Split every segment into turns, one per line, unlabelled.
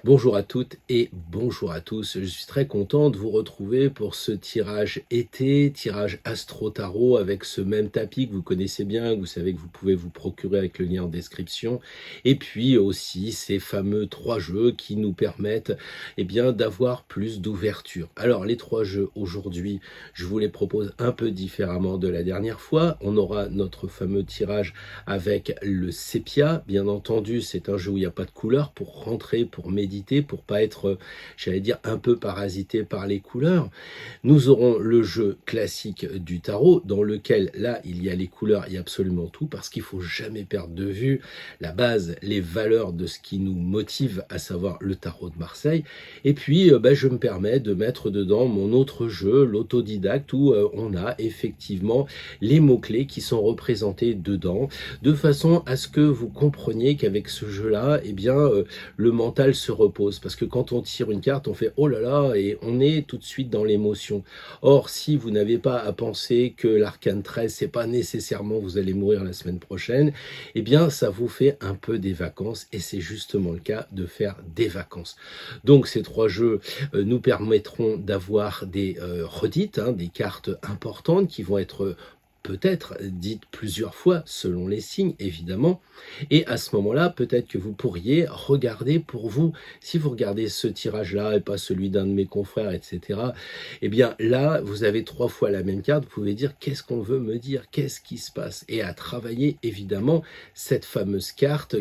Bonjour à toutes et bonjour à tous. Je suis très content de vous retrouver pour ce tirage été, tirage Astro Tarot avec ce même tapis que vous connaissez bien, que vous savez que vous pouvez vous procurer avec le lien en description. Et puis aussi ces fameux 3 jeux qui nous permettent bien d'avoir plus d'ouverture. Alors les 3 jeux aujourd'hui, je vous les propose un peu différemment de la dernière fois. On aura notre fameux tirage avec le sépia. Bien entendu, c'est un jeu où il n'y a pas de couleur pour rentrer, pour méditer, pour pas être, j'allais dire, un peu parasité par les couleurs. Nous aurons le jeu classique du tarot, dans lequel, là, il y a les couleurs, il y a absolument tout, parce qu'il faut jamais perdre de vue la base, les valeurs de ce qui nous motive, à savoir le tarot de Marseille. Et puis, je me permets de mettre dedans mon autre jeu, l'autodidacte, où on a effectivement les mots-clés qui sont représentés dedans, de façon à ce que vous compreniez qu'avec ce jeu-là, le mental se repose. Parce que quand on tire une carte, on fait oh là là, et on est tout de suite dans l'émotion. Or, si vous n'avez pas à penser que l'arcane 13, c'est pas nécessairement vous allez mourir la semaine prochaine, ça vous fait un peu des vacances, et c'est justement le cas de faire des vacances. Donc, ces 3 jeux nous permettront d'avoir des redites, des cartes importantes qui vont être peut-être dites plusieurs fois selon les signes, évidemment. Et à ce moment-là, peut-être que vous pourriez regarder pour vous, si vous regardez ce tirage-là et pas celui d'un de mes confrères, etc., là, vous avez 3 fois la même carte, vous pouvez dire qu'est-ce qu'on veut me dire, qu'est-ce qui se passe, et à travailler évidemment cette fameuse carte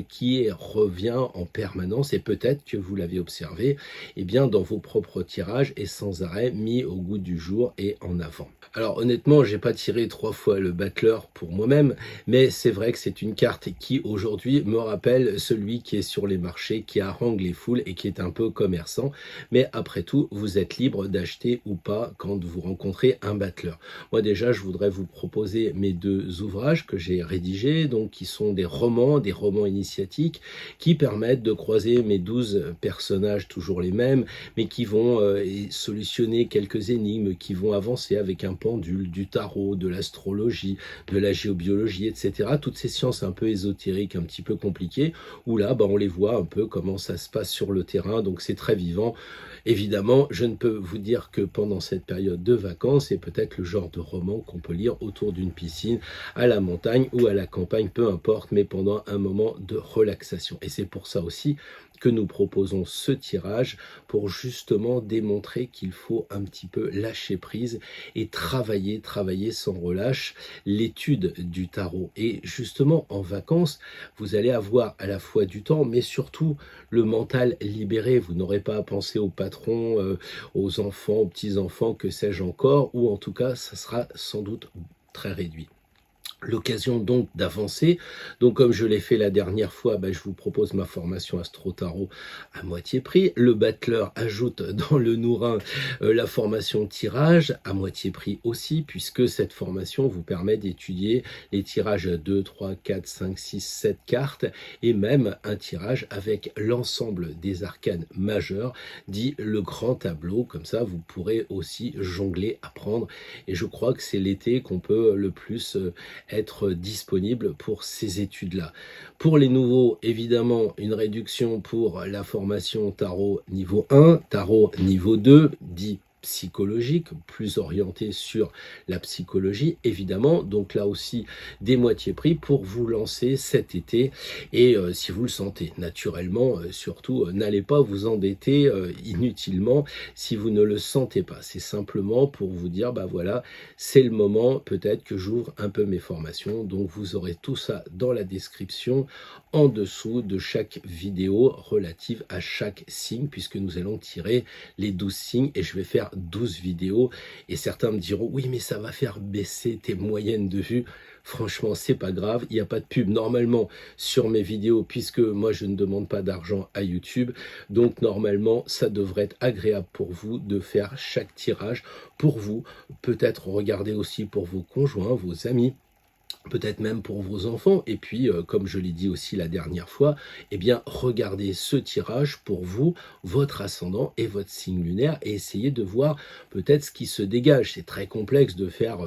revient en permanence, et peut-être que vous l'avez observé dans vos propres tirages et sans arrêt mis au goût du jour et en avant. Alors honnêtement, j'ai pas tiré 3 fois le battleur pour moi-même, mais c'est vrai que c'est une carte qui aujourd'hui me rappelle celui qui est sur les marchés, qui harangue les foules et qui est un peu commerçant. Mais après tout, vous êtes libre d'acheter ou pas quand vous rencontrez un battleur. Moi déjà, je voudrais vous proposer mes 2 ouvrages que j'ai rédigés, donc qui sont des romans initiatiques, qui permettent de croiser mes 12 personnages, toujours les mêmes, mais qui vont solutionner quelques énigmes, qui vont avancer avec un pendule, du tarot, de l'astrologie, de la géobiologie, etc. Toutes ces sciences un peu ésotériques, un petit peu compliquées, où là, on les voit un peu comment ça se passe sur le terrain, donc c'est très vivant. Évidemment, je ne peux vous dire que pendant cette période de vacances, c'est peut-être le genre de roman qu'on peut lire autour d'une piscine, à la montagne ou à la campagne, peu importe, mais pendant un moment de relaxation. Et c'est pour ça aussi que nous proposons ce tirage, pour justement démontrer qu'il faut un petit peu lâcher prise et travailler sans relâche l'étude du tarot. Et justement, en vacances, vous allez avoir à la fois du temps, mais surtout le mental libéré. Vous n'aurez pas à penser au patron, aux enfants, aux petits-enfants, que sais-je encore, ou en tout cas, ça sera sans doute très réduit. L'occasion donc d'avancer. Donc comme je l'ai fait la dernière fois, je vous propose ma formation Astro Tarot à moitié prix. Le battleur ajoute dans le Nourin la formation tirage à moitié prix aussi, puisque cette formation vous permet d'étudier les tirages à 2, 3, 4, 5, 6, 7 cartes, et même un tirage avec l'ensemble des arcanes majeurs, dit le grand tableau. Comme ça, vous pourrez aussi jongler, apprendre. Et je crois que c'est l'été qu'on peut le plus être disponible pour ces études-là. Pour les nouveaux, évidemment, une réduction pour la formation tarot niveau 1, tarot niveau 2, dit psychologique, plus orienté sur la psychologie, évidemment. Donc là aussi, des moitiés prix pour vous lancer cet été. Et si vous le sentez naturellement, surtout, n'allez pas vous endetter inutilement si vous ne le sentez pas. C'est simplement pour vous dire, voilà, c'est le moment peut-être que j'ouvre un peu mes formations. Donc vous aurez tout ça dans la description en dessous de chaque vidéo relative à chaque signe, puisque nous allons tirer les 12 signes et je vais faire 12 vidéos. Et certains me diront oui, mais ça va faire baisser tes moyennes de vues. Franchement, c'est pas grave, il n'y a pas de pub normalement sur mes vidéos, puisque moi je ne demande pas d'argent à YouTube. Donc normalement, ça devrait être agréable pour vous de faire chaque tirage pour vous. Peut-être regarder aussi pour vos conjoints, vos amis, peut-être même pour vos enfants. Et puis, comme je l'ai dit aussi la dernière fois, eh bien, regardez ce tirage pour vous, votre ascendant et votre signe lunaire et essayez de voir peut-être ce qui se dégage. C'est très complexe de faire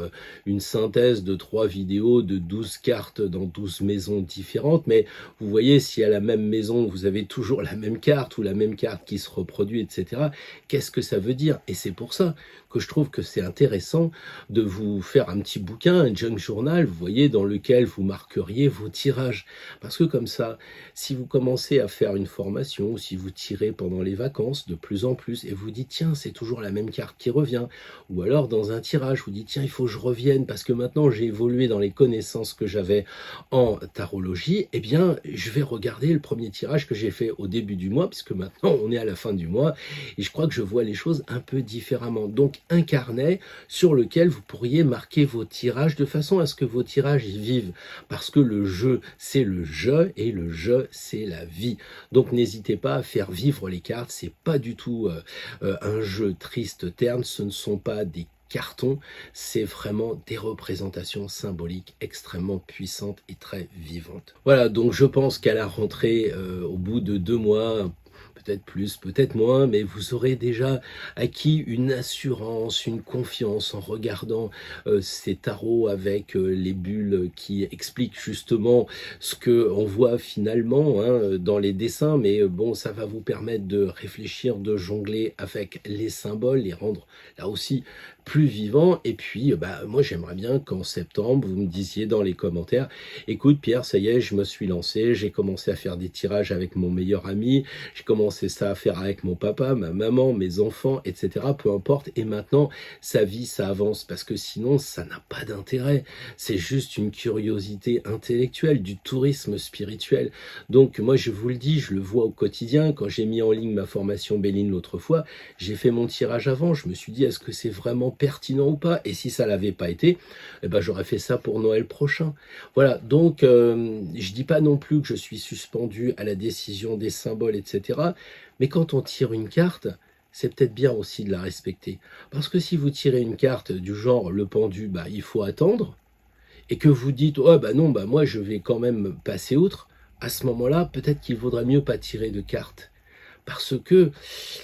une synthèse de 3 vidéos de 12 cartes dans 12 maisons différentes, mais vous voyez, si à la même maison, vous avez toujours la même carte ou la même carte qui se reproduit, etc., qu'est-ce que ça veut dire? Et c'est pour ça que je trouve que c'est intéressant de vous faire un petit bouquin, un junk journal, vous voyez, dans lequel vous marqueriez vos tirages. Parce que comme ça, si vous commencez à faire une formation, si vous tirez pendant les vacances de plus en plus, et vous dites, tiens, c'est toujours la même carte qui revient, ou alors dans un tirage, vous dites, tiens, il faut que je revienne, parce que maintenant j'ai évolué dans les connaissances que j'avais en tarologie, eh bien, je vais regarder le premier tirage que j'ai fait au début du mois, puisque maintenant on est à la fin du mois, et je crois que je vois les choses un peu différemment. Donc, un carnet sur lequel vous pourriez marquer vos tirages de façon à ce que vos tirages y vivent. Parce que le jeu, c'est le jeu et le jeu, c'est la vie. Donc n'hésitez pas à faire vivre les cartes. C'est pas du tout un jeu triste, terne. Ce ne sont pas des cartons, c'est vraiment des représentations symboliques extrêmement puissantes et très vivantes. Voilà, donc je pense qu'à la rentrée, au bout de 2 mois, peut-être plus, peut-être moins, mais vous aurez déjà acquis une assurance, une confiance en regardant ces tarots avec les bulles qui expliquent justement ce que on voit finalement hein, dans les dessins, mais bon, ça va vous permettre de réfléchir, de jongler avec les symboles, les rendre là aussi plus vivants. Et puis, bah, moi, j'aimerais bien qu'en septembre, vous me disiez dans les commentaires, écoute Pierre, ça y est, je me suis lancé, j'ai commencé à faire des tirages avec mon meilleur ami, j'ai commencé ça à faire avec mon papa, ma maman, mes enfants, etc. Peu importe. Et maintenant, sa vie, ça avance parce que sinon, ça n'a pas d'intérêt. C'est juste une curiosité intellectuelle, du tourisme spirituel. Donc, moi, je vous le dis, je le vois au quotidien. Quand j'ai mis en ligne ma formation Béline l'autre fois, j'ai fait mon tirage avant. Je me suis dit, est-ce que c'est vraiment pertinent ou pas? Et si ça l'avait pas été, eh ben, j'aurais fait ça pour Noël prochain. Voilà. Donc, je dis pas non plus que je suis suspendu à la décision des symboles, etc. Mais quand on tire une carte, c'est peut-être bien aussi de la respecter. Parce que si vous tirez une carte du genre le pendu, bah, il faut attendre, et que vous dites, oh bah non, bah moi je vais quand même passer outre, à ce moment-là, peut-être qu'il vaudrait mieux pas tirer de carte. Parce que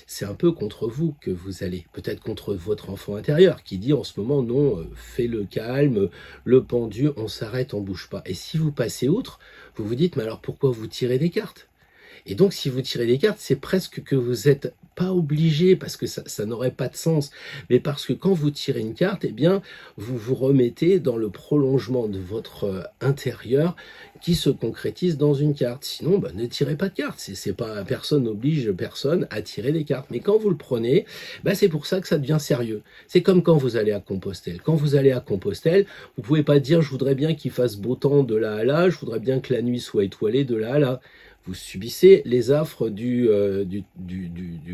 c'est un peu contre vous que vous allez, peut-être contre votre enfant intérieur qui dit en ce moment non, fais le calme, le pendu, on s'arrête, on bouge pas. Et si vous passez outre, vous vous dites mais alors pourquoi vous tirez des cartes? Et donc, si vous tirez des cartes, c'est presque que vous n'êtes pas obligé, parce que ça n'aurait pas de sens, mais parce que quand vous tirez une carte, eh bien, vous vous remettez dans le prolongement de votre intérieur qui se concrétise dans une carte. Sinon, bah, ne tirez pas de cartes. C'est pas, personne n'oblige personne à tirer des cartes. Mais quand vous le prenez, bah, c'est pour ça que ça devient sérieux. C'est comme quand vous allez à Compostelle. Quand vous allez à Compostelle, vous pouvez pas dire je voudrais bien qu'il fasse beau temps de là à là, je voudrais bien que la nuit soit étoilée de là à là. Vous subissez les affres du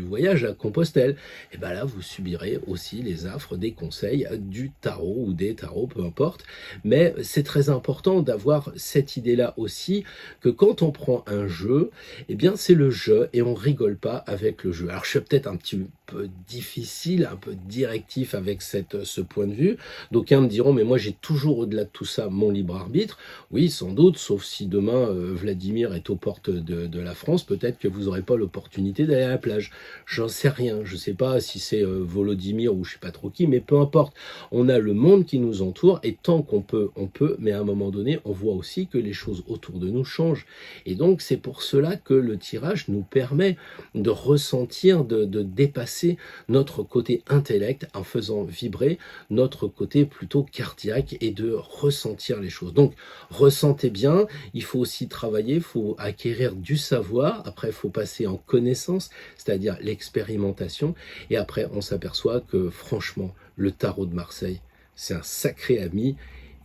voyage à Compostelle. Et bien là, vous subirez aussi les affres des conseils du tarot ou des tarots, peu importe. Mais c'est très important d'avoir cette idée-là aussi, que quand on prend un jeu, eh bien c'est le jeu et on rigole pas avec le jeu. Alors je suis peut-être un petit peu difficile, un peu directif avec ce point de vue. D'aucuns me diront, mais moi j'ai toujours au-delà de tout ça mon libre arbitre. Oui, sans doute, sauf si demain Vladimir est aux portes de la France, peut-être que vous n'aurez pas l'opportunité d'aller à la plage. J'en sais rien, je ne sais pas si c'est Volodymyr ou je ne sais pas trop qui, mais peu importe. On a le monde qui nous entoure et tant qu'on peut, on peut, mais à un moment donné, on voit aussi que les choses autour de nous changent. Et donc c'est pour cela que le tirage nous permet de ressentir, de dépasser notre côté intellect en faisant vibrer notre côté plutôt cardiaque et de ressentir les choses. Donc ressentez bien, il faut aussi travailler, il faut acquérir du savoir, après il faut passer en connaissance, c'est-à-dire l'expérimentation, et après on s'aperçoit que franchement, le tarot de Marseille, c'est un sacré ami,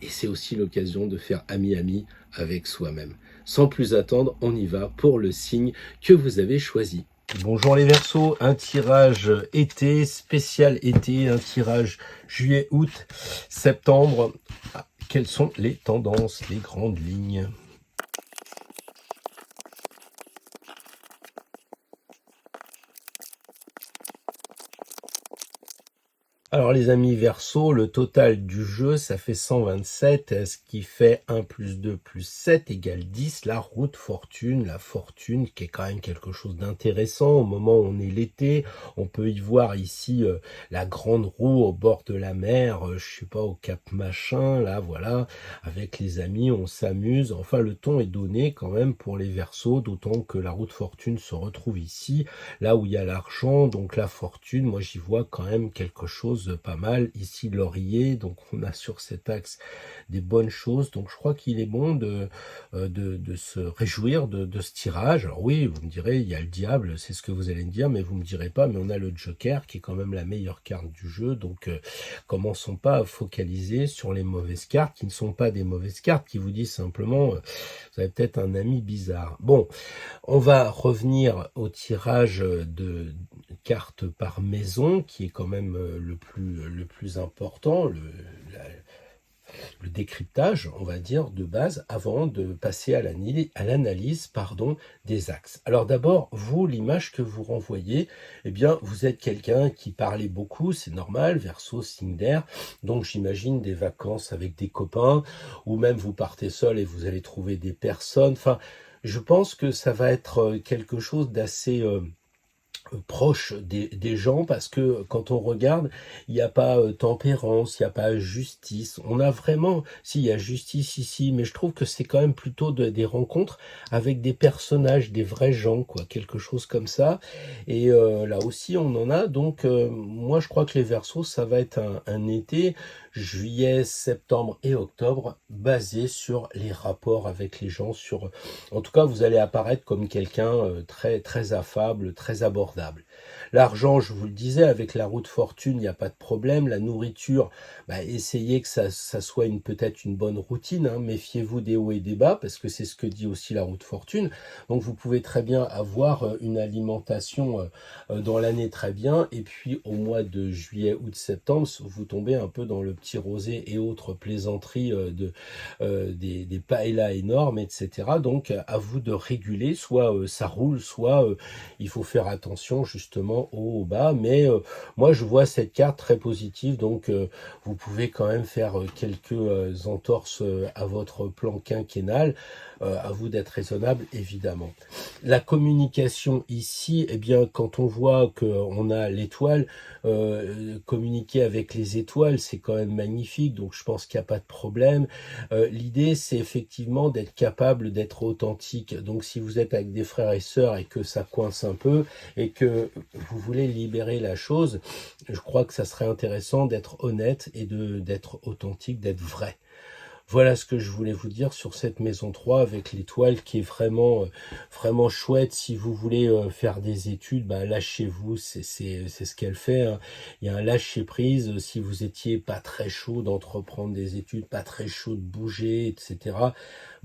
et c'est aussi l'occasion de faire ami-ami avec soi-même. Sans plus attendre, on y va pour le signe que vous avez choisi. Bonjour les Verseaux, un tirage été, spécial été, un tirage juillet, août, septembre. Quelles sont les tendances, les grandes lignes? Alors les amis Verseau, le total du jeu, ça fait 127, ce qui fait 1 plus 2 plus 7 égale 10. La route fortune, la fortune qui est quand même quelque chose d'intéressant. Au moment où on est l'été, on peut y voir ici la grande roue au bord de la mer, je sais pas, au Cap Machin, là voilà, avec les amis, on s'amuse. Enfin, le ton est donné quand même pour les Verseaux, d'autant que la route fortune se retrouve ici, là où il y a l'argent, donc la fortune, moi j'y vois quand même quelque chose de pas mal. Ici Laurier, donc on a sur cet axe des bonnes choses, donc je crois qu'il est bon de se réjouir de ce tirage. Alors oui, vous me direz, il y a le diable, c'est ce que vous allez me dire, mais vous me direz pas, mais on a le Joker qui est quand même la meilleure carte du jeu, donc commençons pas à focaliser sur les mauvaises cartes, qui ne sont pas des mauvaises cartes, qui vous disent simplement, vous avez peut-être un ami bizarre. Bon, on va revenir au tirage de cartes par maison, qui est quand même le plus important, le décryptage, on va dire, de base, avant de passer à l'analyse, des axes. Alors d'abord, vous, l'image que vous renvoyez, eh bien, vous êtes quelqu'un qui parlait beaucoup, c'est normal, Verseau, signe d'air, donc j'imagine des vacances avec des copains, ou même vous partez seul et vous allez trouver des personnes, enfin, je pense que ça va être quelque chose d'assez proche des gens, parce que quand on regarde, il n'y a pas tempérance, il n'y a pas justice. On a vraiment, si, il y a justice ici, mais je trouve que c'est quand même plutôt des rencontres avec des personnages, des vrais gens, quoi, quelque chose comme ça. Et là aussi, on en a. Donc, moi, je crois que les Verseaux, ça va être un été, juillet, septembre et octobre, basé sur les rapports avec les gens. En tout cas, vous allez apparaître comme quelqu'un très, très affable, très abordable. L'argent, je vous le disais, avec la route fortune, il n'y a pas de problème. La nourriture, essayez que ça soit peut-être une bonne routine, hein. Méfiez-vous des hauts et des bas, parce que c'est ce que dit aussi la route fortune. Donc vous pouvez très bien avoir une alimentation dans l'année très bien, et puis au mois de juillet, août, septembre, vous tombez un peu dans le petit rosé et autres plaisanteries des paellas énormes, etc. Donc à vous de réguler, soit ça roule, soit il faut faire attention justement au haut, au bas, mais moi je vois cette carte très positive, donc vous pouvez quand même faire quelques entorses à votre plan quinquennal, à vous d'être raisonnable évidemment. La communication ici, eh bien quand on voit qu'on a l'étoile, communiquer avec les étoiles, c'est quand même magnifique, donc je pense qu'il n'y a pas de problème. L'idée, c'est effectivement d'être capable d'être authentique. Donc si vous êtes avec des frères et sœurs et que ça coince un peu et que vous voulez libérer la chose, je crois que ça serait intéressant d'être honnête et d'être authentique, d'être vrai. Voilà ce que je voulais vous dire sur cette maison 3 avec l'étoile qui est vraiment, vraiment chouette. Si vous voulez faire des études, lâchez-vous, c'est ce qu'elle fait, hein. Il y a un lâcher-prise. Si vous étiez pas très chaud d'entreprendre des études, pas très chaud de bouger, etc.,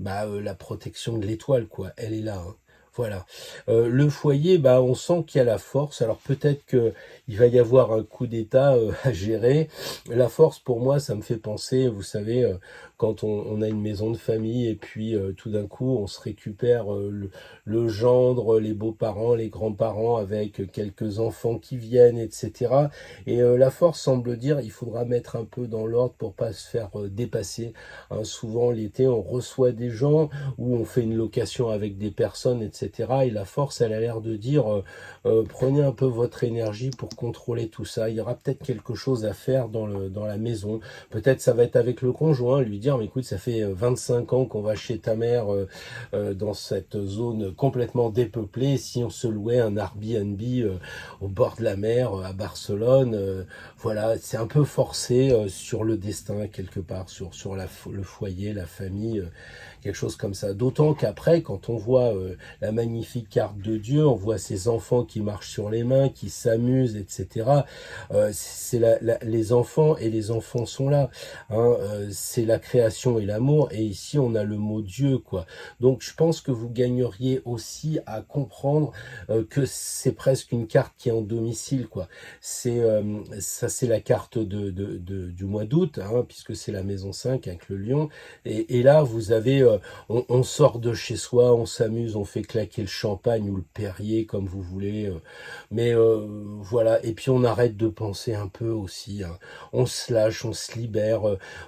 la protection de l'étoile, quoi, elle est là, hein. Voilà. Le foyer, on sent qu'il y a la force. Alors peut-être qu'il va y avoir un coup d'état à gérer. La force, pour moi, ça me fait penser, vous savez, quand on a une maison de famille et puis tout d'un coup, on se récupère le gendre, les beaux-parents, les grands-parents avec quelques enfants qui viennent, etc. Et la force semble dire il faudra mettre un peu dans l'ordre pour pas se faire dépasser, hein. Souvent, l'été, on reçoit des gens ou on fait une location avec des personnes, etc. Et la force, elle a l'air de dire prenez un peu votre énergie pour contrôler tout ça. Il y aura peut-être quelque chose à faire dans la maison. Peut-être ça va être avec le conjoint, lui dire mais écoute, ça fait 25 ans qu'on va chez ta mère dans cette zone complètement dépeuplée. Si on se louait un Airbnb au bord de la mer à Barcelone, voilà, c'est un peu forcé sur le destin quelque part, sur le foyer, la famille, quelque chose comme ça. D'autant qu'après, quand on voit la magnifique carte de Dieu, on voit ces enfants qui marchent sur les mains, qui s'amusent, etc. C'est les enfants, et les enfants sont là, hein. C'est la création création et l'amour, et ici on a le mot Dieu, quoi. Donc je pense que vous gagneriez aussi à comprendre que c'est presque une carte qui est en domicile, quoi. Ça, c'est la carte du mois d'août, hein, puisque c'est la maison 5 avec le lion. Et là, vous avez, on sort de chez soi, on s'amuse, on fait claquer le champagne ou le Perrier, comme vous voulez. Mais voilà, et puis on arrête de penser un peu aussi, hein. On se lâche, on se libère,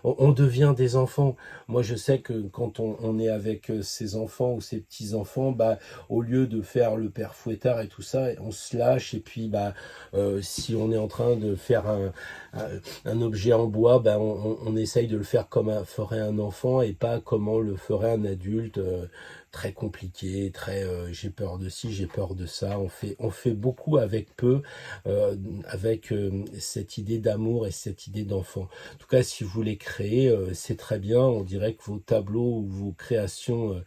on devient des enfants. Moi, je sais que quand on est avec ses enfants ou ses petits-enfants, bah, au lieu de faire le père fouettard et tout ça, on se lâche. Et puis, bah, si on est en train de faire un objet en bois, bah, on essaye de le faire comme ferait un enfant et pas comment le ferait un adulte. Très compliqué, très j'ai peur de ci, j'ai peur de ça. On fait beaucoup avec peu, avec cette idée d'amour et cette idée d'enfant. En tout cas, si vous les créez, c'est très bien. On dirait que vos tableaux ou vos créations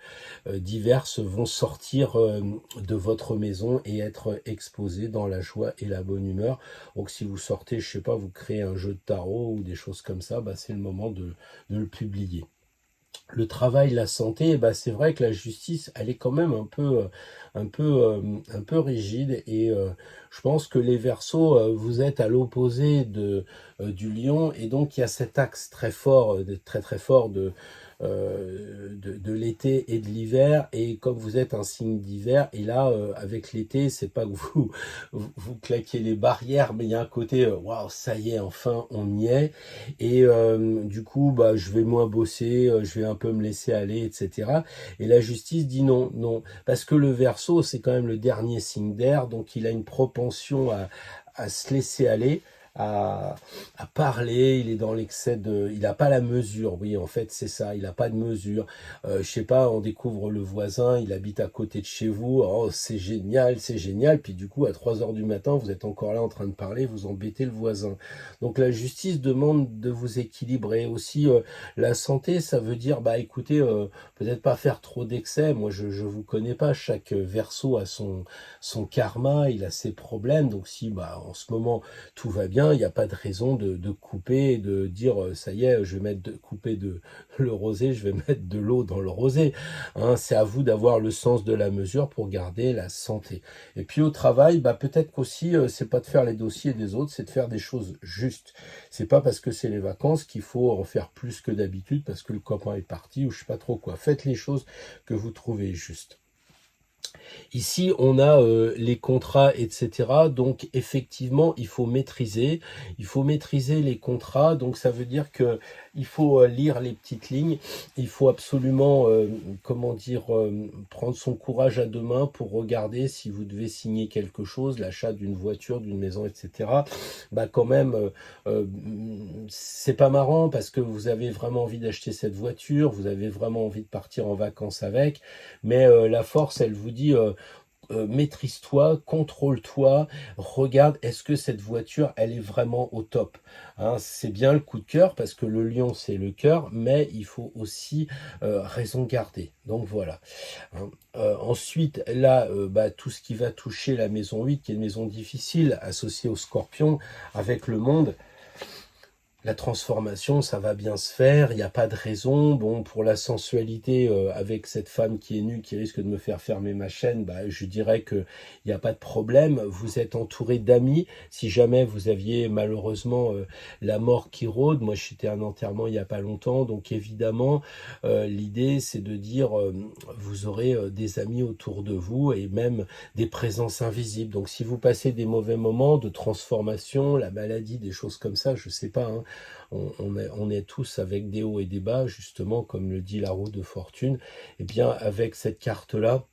diverses vont sortir de votre maison et être exposés dans la joie et la bonne humeur. Donc si vous sortez, je sais pas, vous créez un jeu de tarot ou des choses comme ça, bah, c'est le moment de le publier. Le travail, la santé, bah c'est vrai que la justice, elle est quand même un peu rigide et je pense que les Verseaux, vous êtes à l'opposé du Lion et donc il y a cet axe très fort, très très fort de l'été et de l'hiver et comme vous êtes un signe d'hiver et là avec l'été c'est pas que vous claquez les barrières mais il y a un côté waouh ça y est enfin on y est et du coup bah je vais moins bosser, je vais un peu me laisser aller etc. Et la justice dit non parce que le Verseau c'est quand même le dernier signe d'air donc il a une propension à se laisser aller à, à parler, il est dans l'excès il n'a pas la mesure, oui en fait c'est ça, il n'a pas de mesure, je sais pas, on découvre le voisin, il habite à côté de chez vous, oh c'est génial, puis du coup à 3 heures du matin vous êtes encore là en train de parler, vous embêtez le voisin, donc la justice demande de vous équilibrer, aussi la santé ça veut dire, bah écoutez, peut-être pas faire trop d'excès, moi je vous connais pas, chaque Verseau a son karma, il a ses problèmes, donc si bah en ce moment tout va bien, il n'y a pas de raison de couper et de dire ça y est, je vais couper le rosé, je vais mettre de l'eau dans le rosé. Hein, c'est à vous d'avoir le sens de la mesure pour garder la santé. Et puis au travail, bah peut-être qu'aussi c'est pas de faire les dossiers des autres, c'est de faire des choses justes. C'est pas parce que c'est les vacances qu'il faut en faire plus que d'habitude parce que le copain est parti ou je sais pas trop quoi. Faites les choses que vous trouvez justes. Ici, on a les contrats, etc. Donc, effectivement, il faut maîtriser les contrats. Donc, ça veut dire que il faut lire les petites lignes. Il faut absolument, prendre son courage à deux mains pour regarder si vous devez signer quelque chose, l'achat d'une voiture, d'une maison, etc. Bah, quand même, c'est pas marrant parce que vous avez vraiment envie d'acheter cette voiture, vous avez vraiment envie de partir en vacances avec, mais la force, elle vous dit maîtrise-toi, contrôle-toi, regarde, est-ce que cette voiture, elle est vraiment au top, hein, c'est bien le coup de cœur, parce que le lion, c'est le cœur, mais il faut aussi raison garder. Donc voilà. Hein. Ensuite, là, tout ce qui va toucher la maison 8, qui est une maison difficile, associée au scorpion, avec le monde, la transformation, ça va bien se faire, il n'y a pas de raison. Bon, pour la sensualité, avec cette femme qui est nue, qui risque de me faire fermer ma chaîne, bah, je dirais que il n'y a pas de problème. Vous êtes entouré d'amis. Si jamais vous aviez malheureusement la mort qui rôde, moi j'étais à un enterrement il n'y a pas longtemps, donc évidemment, l'idée c'est de dire, vous aurez des amis autour de vous et même des présences invisibles. Donc si vous passez des mauvais moments de transformation, la maladie, des choses comme ça, je sais pas, hein, on est tous avec des hauts et des bas, justement, comme le dit la roue de fortune. Et bien, avec cette carte-là,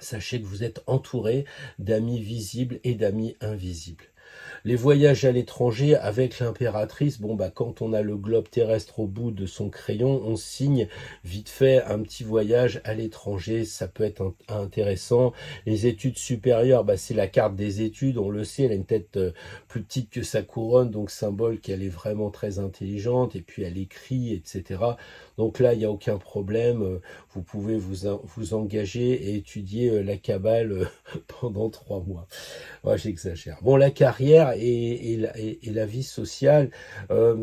sachez que vous êtes entouré d'amis visibles et d'amis invisibles. Les voyages à l'étranger avec l'impératrice, bon bah quand on a le globe terrestre au bout de son crayon, on signe vite fait un petit voyage à l'étranger, ça peut être intéressant. Les études supérieures, bah c'est la carte des études, on le sait, elle a une tête plus petite que sa couronne, donc symbole qu'elle est vraiment très intelligente, et puis elle écrit, etc. Donc là, il n'y a aucun problème, vous pouvez vous engager et étudier la Kabbale pendant 3 mois. Ouais, j'exagère. Bon, la carrière, carrière et la vie sociale,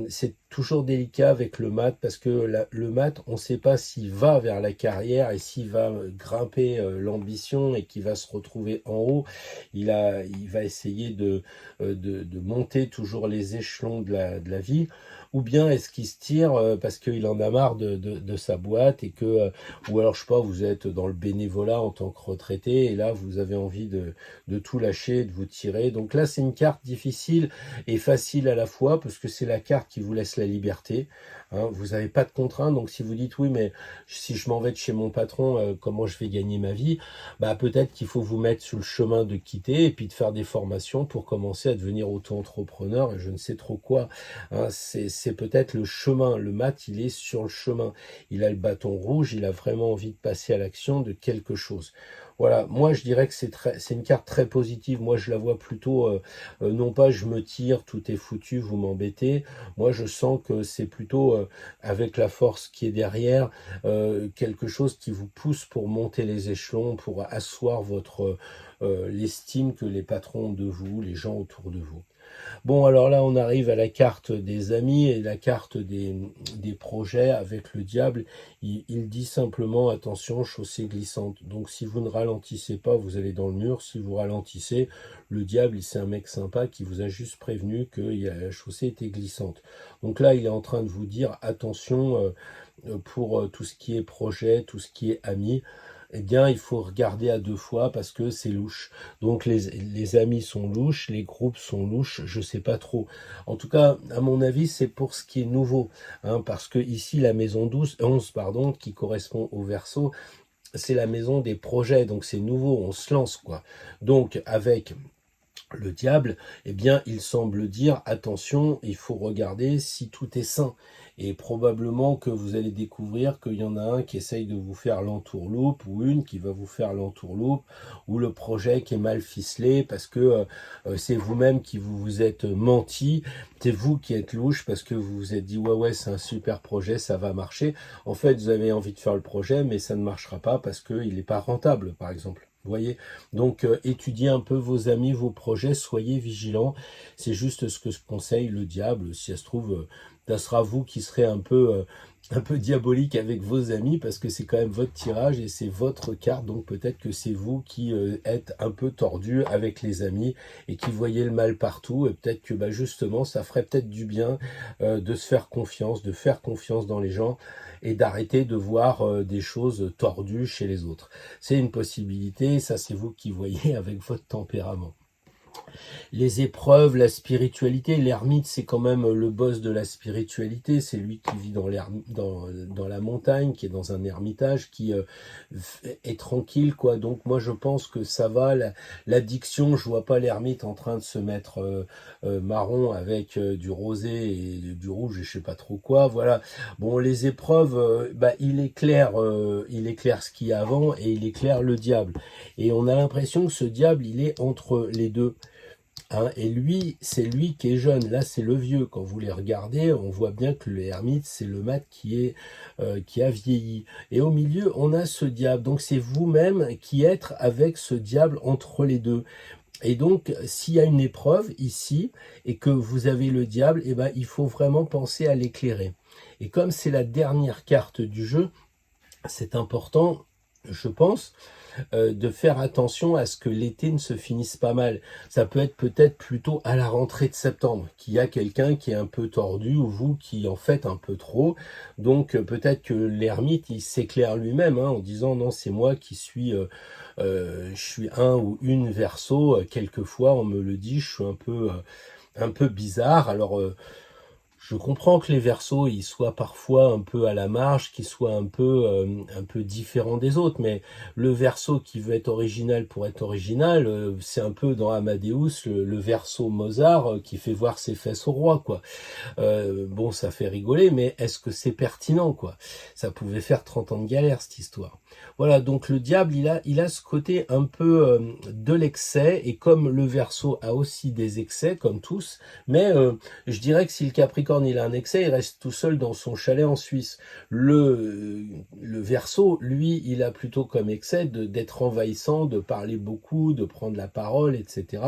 c'est toujours délicat avec le mat parce que le mat, on ne sait pas s'il va vers la carrière et s'il va grimper l'ambition et qu'il va se retrouver en haut. Il va essayer de monter toujours les échelons de la vie. Ou bien est-ce qu'il se tire parce qu'il en a marre de sa boîte et que, ou alors je sais pas, vous êtes dans le bénévolat en tant que retraité et là vous avez envie de tout lâcher, de vous tirer. Donc là c'est une carte difficile et facile à la fois parce que c'est la carte qui vous laisse la liberté. Hein, vous n'avez pas de contraintes, donc si vous dites oui, mais si je m'en vais de chez mon patron, comment je vais gagner ma vie? Bah peut-être qu'il faut vous mettre sur le chemin de quitter et puis de faire des formations pour commencer à devenir auto-entrepreneur et je ne sais trop quoi. Hein, c'est peut-être le chemin. Le mat, il est sur le chemin. Il a le bâton rouge, il a vraiment envie de passer à l'action de quelque chose. Voilà, moi je dirais que c'est une carte très positive. Moi je la vois plutôt, non pas je me tire, tout est foutu, vous m'embêtez. Moi je sens que c'est plutôt avec la force qui est derrière, quelque chose qui vous pousse pour monter les échelons, pour asseoir votre l'estime que les patrons ont de vous, les gens autour de vous. Bon, alors là, on arrive à la carte des amis et la carte des projets avec le diable. Il dit simplement, attention, chaussée glissante. Donc, si vous ne ralentissez pas, vous allez dans le mur. Si vous ralentissez, le diable, c'est un mec sympa qui vous a juste prévenu que la chaussée était glissante. Donc là, il est en train de vous dire, attention, pour tout ce qui est projet, tout ce qui est amis, eh bien, il faut regarder à deux fois parce que c'est louche. Donc, les amis sont louches, les groupes sont louches, je sais pas trop. En tout cas, à mon avis, c'est pour ce qui est nouveau. Hein, parce que ici, la maison 11, pardon, qui correspond au Verseau, c'est la maison des projets. Donc, c'est nouveau, on se lance, quoi. Donc, avec le diable, eh bien, il semble dire, attention, il faut regarder si tout est sain. Et probablement que vous allez découvrir qu'il y en a un qui essaye de vous faire l'entourloupe, ou une qui va vous faire l'entourloupe, ou le projet qui est mal ficelé, parce que c'est vous-même qui vous êtes menti, c'est vous qui êtes louche, parce que vous vous êtes dit, ouais, c'est un super projet, ça va marcher. En fait, vous avez envie de faire le projet, mais ça ne marchera pas parce qu'il n'est pas rentable, par exemple. Vous voyez, donc étudiez un peu vos amis, vos projets, soyez vigilants. C'est juste ce que conseille le diable. Si ça se trouve, ça sera vous qui serez un peu diabolique avec vos amis parce que c'est quand même votre tirage et c'est votre carte. Donc peut-être que c'est vous qui êtes un peu tordu avec les amis et qui voyez le mal partout. Et peut-être que justement, ça ferait peut-être du bien de se faire confiance, de faire confiance dans les gens et d'arrêter de voir des choses tordues chez les autres. C'est une possibilité, ça c'est vous qui voyez avec votre tempérament. Les épreuves, la spiritualité, l'ermite c'est quand même le boss de la spiritualité, c'est lui qui vit dans la montagne, qui est dans un ermitage, qui est tranquille quoi. Donc moi je pense que ça va, l'addiction, je vois pas l'ermite en train de se mettre marron avec du rosé et du rouge et je sais pas trop quoi, voilà. Bon les épreuves, il éclaire ce qu'il y a avant et il éclaire le diable. Et on a l'impression que ce diable il est entre les deux. Hein, et lui, c'est lui qui est jeune. Là, c'est le vieux. Quand vous les regardez, on voit bien que l'ermite, c'est le mat qui a vieilli. Et au milieu, on a ce diable. Donc, c'est vous-même qui êtes avec ce diable entre les deux. Et donc, s'il y a une épreuve ici et que vous avez le diable, il faut vraiment penser à l'éclairer. Et comme c'est la dernière carte du jeu, c'est important, je pense, de faire attention à ce que l'été ne se finisse pas mal. Ça peut être peut-être plutôt à la rentrée de septembre, qu'il y a quelqu'un qui est un peu tordu ou vous qui en faites un peu trop. Donc peut-être que l'ermite, il s'éclaire lui-même en disant non, c'est moi qui suis, je suis un ou une Verseau. Quelquefois, on me le dit, je suis un peu bizarre. Alors je comprends que les Verseaux, ils soient parfois un peu à la marge, qu'ils soient un peu différents des autres, mais le Verseau qui veut être original pour être original, c'est un peu dans Amadeus, le Verseau Mozart qui fait voir ses fesses au roi, quoi. Bon, ça fait rigoler, mais est-ce que c'est pertinent, quoi? Ça pouvait faire 30 ans de galère, cette histoire. Voilà, donc le diable, il a ce côté un peu de l'excès, et comme le Verseau a aussi des excès, comme tous, mais je dirais que si le Capricorne Capricorne, il a un excès, il reste tout seul dans son chalet en Suisse. Le Verseau, lui, il a plutôt comme excès d'être envahissant, de parler beaucoup, de prendre la parole, etc.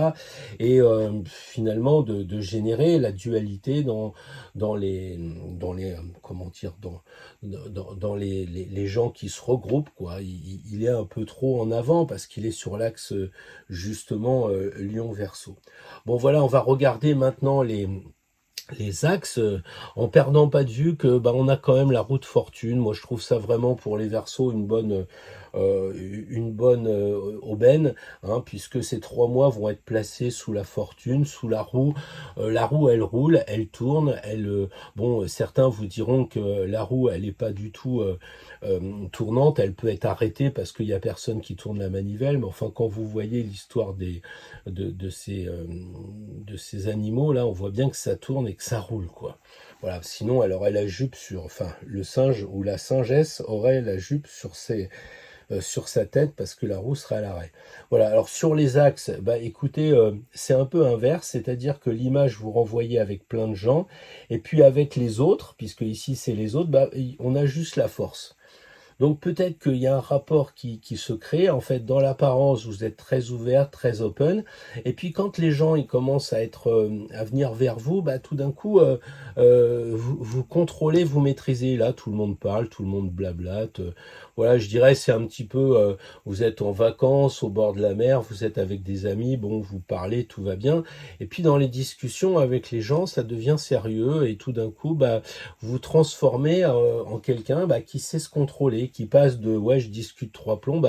Et finalement de générer la dualité dans les comment dire, dans les gens qui se regroupent, quoi. Il est un peu trop en avant parce qu'il est sur l'axe justement Lion-Verseau. Bon voilà, on va regarder maintenant les axes, en perdant pas de vue que on a quand même la roue de fortune. Moi je trouve ça vraiment pour les Verseaux une bonne aubaine, hein, puisque ces 3 mois vont être placés sous la fortune, sous la roue. La roue, elle roule, elle tourne, bon, certains vous diront que la roue, elle n'est pas du tout tournante, elle peut être arrêtée parce qu'il y a personne qui tourne la manivelle, mais enfin, quand vous voyez l'histoire de ces animaux, là, on voit bien que ça tourne et que ça roule, quoi. Voilà, sinon, elle aurait la jupe le singe ou la singesse aurait la jupe sur sa tête parce que la roue serait à l'arrêt. Voilà, alors sur les axes, écoutez, c'est un peu inverse, c'est-à-dire que l'image vous renvoyez avec plein de gens, et puis avec les autres, puisque ici c'est les autres, on a juste la force. Donc peut-être qu'il y a un rapport qui se crée. En fait, dans l'apparence, vous êtes très ouvert, très open. Et puis quand les gens ils commencent à venir vers vous, tout d'un coup, vous contrôlez, vous maîtrisez. Là, tout le monde parle, tout le monde blablate. Voilà, je dirais c'est un petit peu, vous êtes en vacances au bord de la mer, vous êtes avec des amis, bon, vous parlez, tout va bien. Et puis dans les discussions avec les gens, ça devient sérieux et tout d'un coup, vous vous transformez en quelqu'un qui sait se contrôler, qui passe de ouais je discute 3 plombs,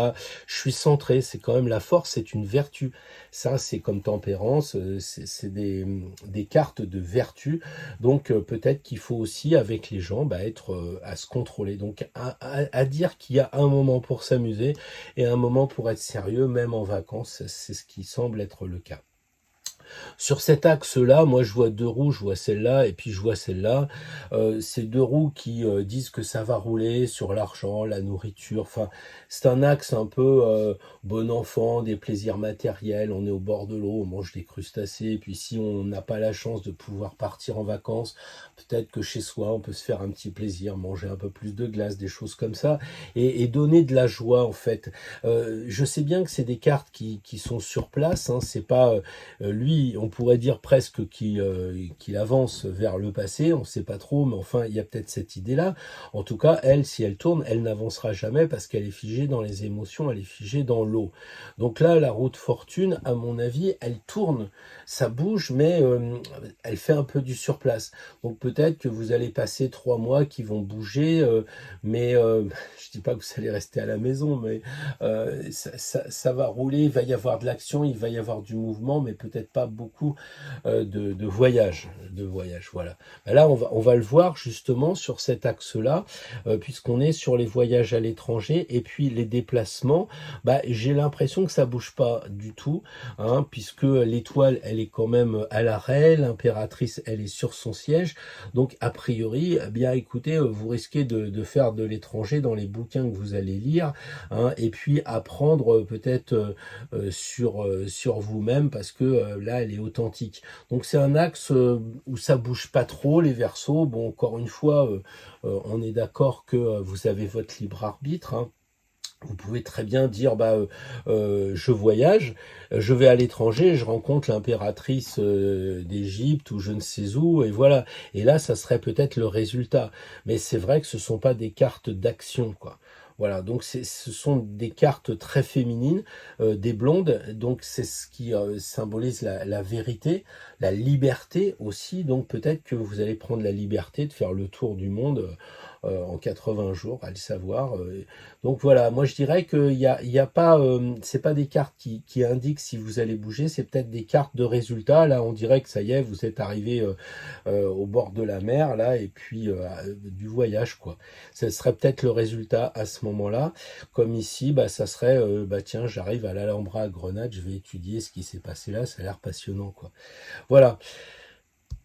je suis centré. C'est quand même la force, c'est une vertu. Ça c'est comme tempérance, c'est des cartes de vertu. Donc peut-être qu'il faut aussi avec les gens être à se contrôler. Donc à dire qu'il y a un moment pour s'amuser et un moment pour être sérieux, même en vacances, c'est ce qui semble être le cas. Sur cet axe-là, moi je vois 2 roues, je vois celle-là et puis je vois celle-là. C'est 2 roues qui disent que ça va rouler sur l'argent, la nourriture. Enfin, c'est un axe un peu bon enfant, des plaisirs matériels. On est au bord de l'eau, on mange des crustacés. Et puis si on n'a pas la chance de pouvoir partir en vacances, peut-être que chez soi on peut se faire un petit plaisir, manger un peu plus de glace, des choses comme ça, et donner de la joie en fait. Je sais bien que c'est des cartes qui sont sur place, hein, c'est pas lui, on pourrait dire presque qu'il avance vers le passé, on ne sait pas trop, mais enfin, il y a peut-être cette idée-là. En tout cas, elle, si elle tourne, elle n'avancera jamais parce qu'elle est figée dans les émotions, elle est figée dans l'eau. Donc là, la roue de fortune, à mon avis, elle tourne, ça bouge, mais elle fait un peu du surplace. Donc peut-être que vous allez passer 3 mois qui vont bouger, mais je dis pas que vous allez rester à la maison, mais ça va rouler, il va y avoir de l'action, il va y avoir du mouvement, mais peut-être pas beaucoup de voyage, voilà. Là, on va le voir justement sur cet axe-là, puisqu'on est sur les voyages à l'étranger et puis les déplacements. J'ai l'impression que ça bouge pas du tout, hein, puisque l'étoile, elle est quand même à l'arrêt, l'impératrice, elle est sur son siège. Donc, a priori, écoutez, vous risquez de faire de l'étranger dans les bouquins que vous allez lire, hein, et puis apprendre peut-être sur vous-même parce que là elle est authentique. Donc c'est un axe où ça bouge pas trop les Verseaux. Bon, encore une fois, on est d'accord que vous avez votre libre arbitre, hein. Vous pouvez très bien dire je voyage, je vais à l'étranger, je rencontre l'impératrice d'Égypte ou je ne sais où, et voilà. Et là, ça serait peut-être le résultat. Mais c'est vrai que ce sont pas des cartes d'action, quoi. Voilà, donc ce sont des cartes très féminines, des blondes, donc c'est ce qui symbolise la vérité, la liberté aussi, donc peut-être que vous allez prendre la liberté de faire le tour du monde en 80 jours, à le savoir. Donc voilà, moi je dirais qu'il y a pas, c'est pas des cartes qui indiquent si vous allez bouger, c'est peut-être des cartes de résultats. Là, on dirait que ça y est, vous êtes arrivé au bord de la mer, là, et puis du voyage, quoi. Ce serait peut-être le résultat à ce moment-là. Comme ici, ça serait, tiens, j'arrive à l'Alhambra à Grenade, je vais étudier ce qui s'est passé là, ça a l'air passionnant, quoi. Voilà.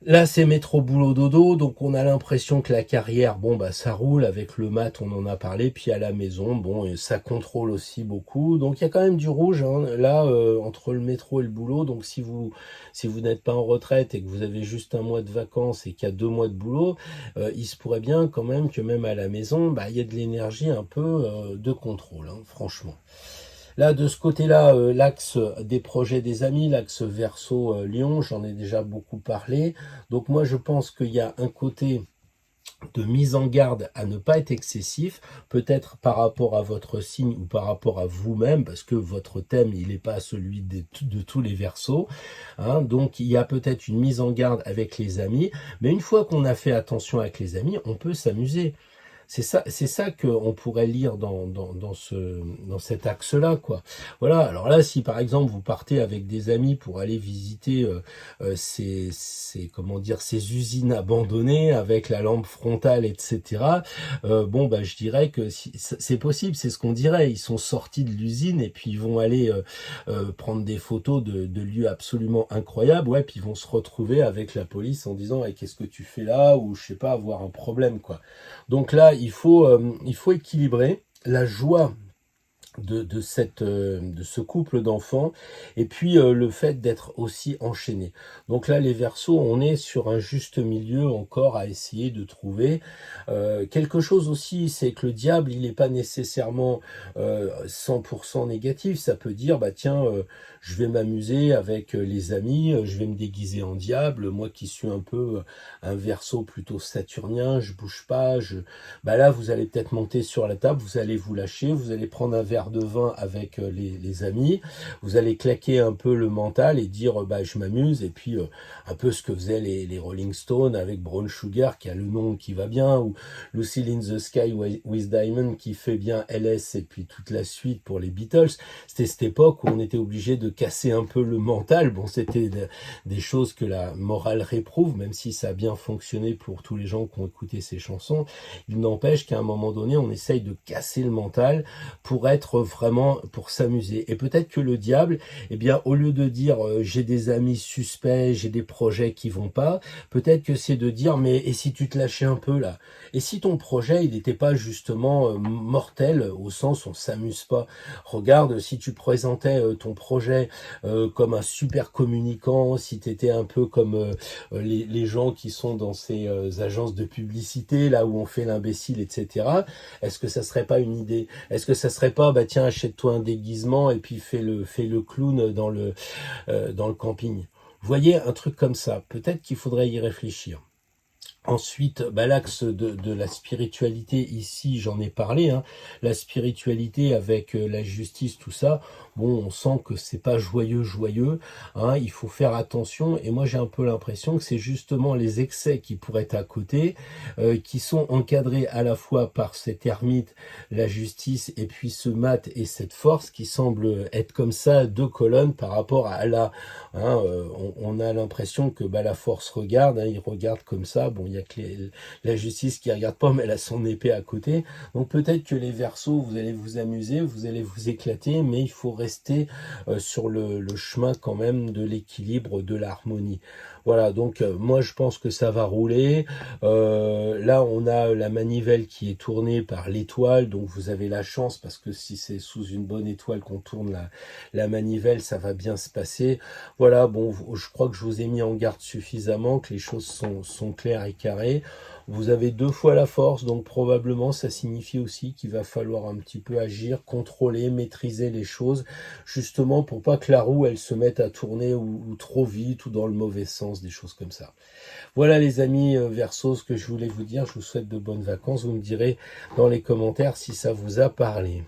Là, c'est métro boulot dodo, donc on a l'impression que la carrière, bon bah ça roule avec le mat, on en a parlé, puis à la maison, bon, et ça contrôle aussi beaucoup. Donc il y a quand même du rouge hein, là entre le métro et le boulot. Donc si vous n'êtes pas en retraite et que vous avez juste un mois de vacances et qu'il y a 2 mois de boulot, il se pourrait bien quand même que même à la maison, bah il y a de l'énergie un peu de contrôle, hein, franchement. Là, de ce côté-là, l'axe des projets des amis, l'axe Verseau-Lyon, j'en ai déjà beaucoup parlé. Donc moi, je pense qu'il y a un côté de mise en garde à ne pas être excessif, peut-être par rapport à votre signe ou par rapport à vous-même, parce que votre thème, il n'est pas celui de tous les Verseaux. Hein. Donc il y a peut-être une mise en garde avec les amis, mais une fois qu'on a fait attention avec les amis, on peut s'amuser. C'est ça qu'on pourrait lire dans cet axe-là, quoi. Voilà. Alors là, si par exemple vous partez avec des amis pour aller visiter comment dire, ces usines abandonnées avec la lampe frontale, etc. Bon, bah, je dirais que c'est possible. C'est ce qu'on dirait. Ils sont sortis de l'usine et puis ils vont aller prendre des photos de lieux absolument incroyables. Ouais, puis ils vont se retrouver avec la police en disant hey, qu'est-ce que tu fais là ou je sais pas avoir un problème, quoi. Donc là, il faut équilibrer la joie de ce couple d'enfants et puis le fait d'être aussi enchaîné. Donc là, les Verseaux, on est sur un juste milieu encore à essayer de trouver. Quelque chose aussi, c'est que le diable, il n'est pas nécessairement 100% négatif. Ça peut dire, bah tiens, je vais m'amuser avec les amis, je vais me déguiser en diable. Moi qui suis un peu un Verseau plutôt saturnien, je bouge pas. Bah là, vous allez peut-être monter sur la table, vous allez vous lâcher, vous allez prendre un verre de vin avec les amis, vous allez claquer un peu le mental et dire bah je m'amuse et puis un peu ce que faisaient les Rolling Stones avec Brown Sugar qui a le nom qui va bien ou Lucille in the Sky with Diamond qui fait bien LS et puis toute la suite pour les Beatles. C'était cette époque où on était obligé de casser un peu le mental. Bon, c'était des choses que la morale réprouve, même si ça a bien fonctionné pour tous les gens qui ont écouté ces chansons. Il n'empêche qu'à un moment donné, on essaye de casser le mental pour être vraiment, pour s'amuser. Et peut-être que le diable, eh bien, au lieu de dire j'ai des amis suspects, j'ai des projets qui vont pas, peut-être que c'est de dire mais et si tu te lâchais un peu là? Et si ton projet, il n'était pas justement mortel, au sens on s'amuse pas? Regarde, si tu présentais ton projet comme un super communicant, si tu étais un peu comme les gens qui sont dans ces agences de publicité, là où on fait l'imbécile, etc. Est-ce que ça serait pas une idée? Est-ce que ça serait pas, bah tiens, achète-toi un déguisement et puis fais le clown dans le camping? Vous voyez, un truc comme ça. Peut-être qu'il faudrait y réfléchir. Ensuite, bah, l'axe de la spiritualité, ici j'en ai parlé, hein, la spiritualité avec la justice, tout ça, bon, on sent que c'est pas joyeux, hein, il faut faire attention, et moi j'ai un peu l'impression que c'est justement les excès qui pourraient être à côté, qui sont encadrés à la fois par cet ermite, la justice, et puis ce mat et cette force qui semble être comme ça, 2 colonnes par rapport à Allah. Hein, on a l'impression que bah, la force regarde, hein, il regarde comme ça, bon, il y a que la justice qui regarde pas, mais elle a son épée à côté. Donc peut-être que les Verseaux, vous allez vous amuser, vous allez vous éclater, mais il faut rester sur le chemin quand même de l'équilibre, de l'harmonie. Voilà, donc moi je pense que ça va rouler. Là, on a la manivelle qui est tournée par l'étoile, donc vous avez la chance parce que si c'est sous une bonne étoile qu'on tourne la manivelle, ça va bien se passer. Voilà, bon, je crois que je vous ai mis en garde suffisamment, que les choses sont claires et carrées. Vous avez 2 fois la force, donc probablement ça signifie aussi qu'il va falloir un petit peu agir, contrôler, maîtriser les choses, justement pour pas que la roue elle se mette à tourner ou trop vite ou dans le mauvais sens, des choses comme ça. Voilà les amis Verseaux, ce que je voulais vous dire. Je vous souhaite de bonnes vacances. Vous me direz dans les commentaires si ça vous a parlé.